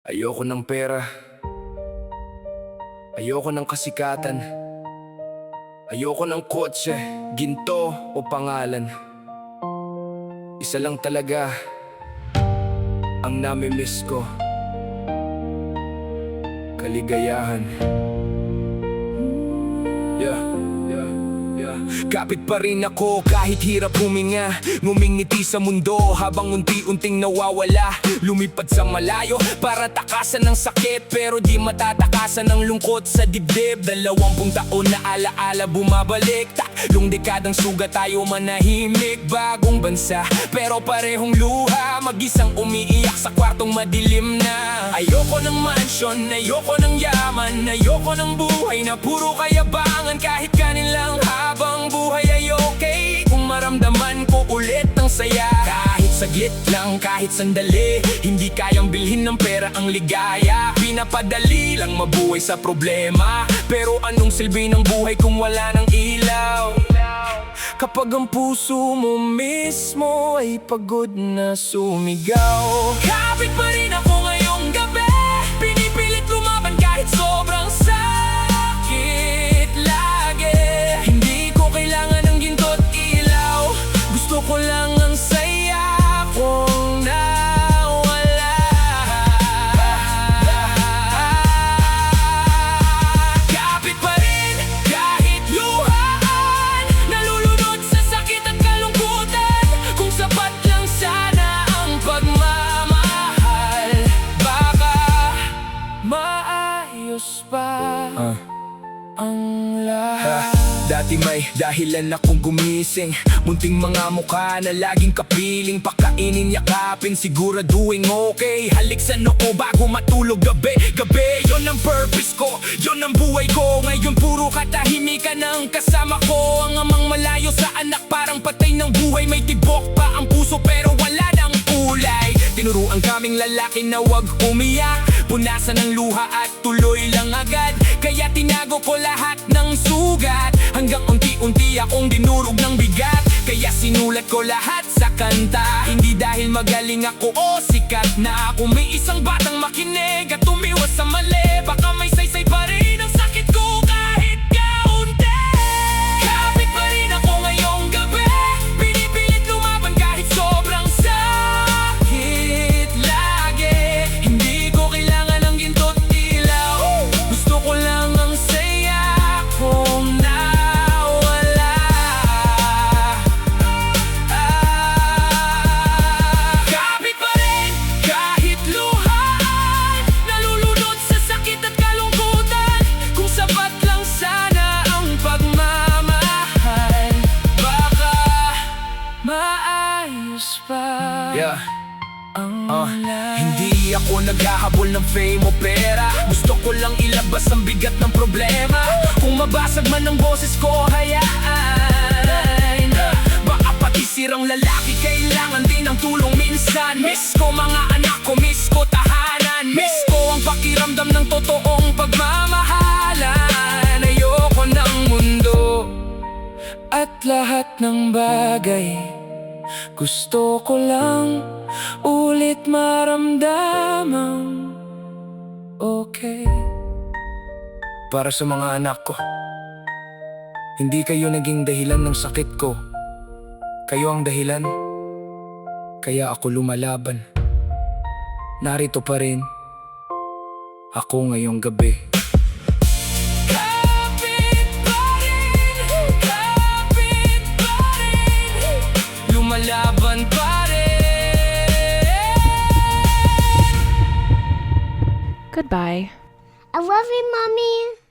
Ayoko ng pera. Ayoko ng kasikatan. Ayoko ng kotse, ginto o pangalan. Isa lang talaga ang nami-miss ko: kaligayahan. Kapit pa rin ako kahit hirap huminga, ngumingiti sa mundo habang unti-unting nawawala. Lumipad sa malayo para takasan ng sakit, pero di matatakasan ng lungkot sa dibdib. 20 taon na alaala bumabalik, tatlong dekadang sugat tayo manahimik. Bagong bansa pero parehong luha, mag-isang umiiyak sa kwartong madilim na. Ayoko ng mansion, ayoko ng yaman, ayoko ng buhay na puro kayabangan. Kahit kanin lang habang buhay ay okay, kung maramdaman ko ulit ng saya. Kahit saglit lang, kahit sandali, hindi kayang bilhin ng pera ang ligaya. Pinapadali lang mabuhay sa problema, pero anong silbi ng buhay kung wala ng ilaw? Kapag ang puso mo mismo ay pagod na sumigaw. Kapit pa rin ako ngayong gabi, pinipilit lumaban kahit sobrang sakit lagi. Hindi ko kailangan ng ginto't ilaw, gusto ko lang ang saya kong nawala. Kapit pa rin kahit luhaan, nalulunod sa sakit at kalungkutan. Kung sapat lang sana ang pagmamahal, baka maayos pa ang lahat. Dati may dahilan akong gumising, munting mga mukha na laging kapiling. Pakainin, yakapin, siguraduhin okay. Halik sa noo bago matulog gabi. Yon ang purpose ko, yon ang buhay ko. Ngayon puro katahimikan ang kasama ko. Ang amang malayo sa anak, parang patay ng buhay. May tibok pa ang puso pero wala ng kulay. Tinuruan kaming lalaki na wag umiyak, punasan ng luha at tuloy lang agad. Kaya tinago ko lahat ng sugat, hanggang unti-unti akong dinurog ng bigat. Kaya sinulat ko lahat sa kanta, hindi dahil magaling ako o sikat na ako. May isang batang makinig at umiwas sa mali, baka may saysay pa rin ang sakit ko kahit kaunti. Kapit pa rin ako ngayong gabi, pinipilit lumaban kahit sobrang sakit lagi. Hindi ko kailangan ng ginto't ilaw, gusto ko lang ang saya kong nawala. Kapit pa rin kahit luhaan, nalulunod sa sakit at kalungkutan. Kung sapat lang sana ang pagmamahal, baka maayos pa ang lahat. Hindi ako naghahabol ng fame o pera, gusto ko lang ilabas ang bigat ng problema. Kung mabasag man ang boses ko, hayaan. Baka pati sirang lalaki kailangan din ng tulong minsan. Miss ko mga anak ko, miss ko tahanan, miss ko ang pakiramdam ng totoong pagmamahalan. Ayoko ng mundo at lahat ng bagay, gusto ko lang ulit maramdamang okay. Para sa mga anak ko, hindi kayo naging dahilan ng sakit ko. Kayo ang dahilan, kaya ako lumalaban. Narito pa rin ako ngayong gabi. Kapit pa rin, lumalaban pa rin. Goodbye. I love you, Mommy.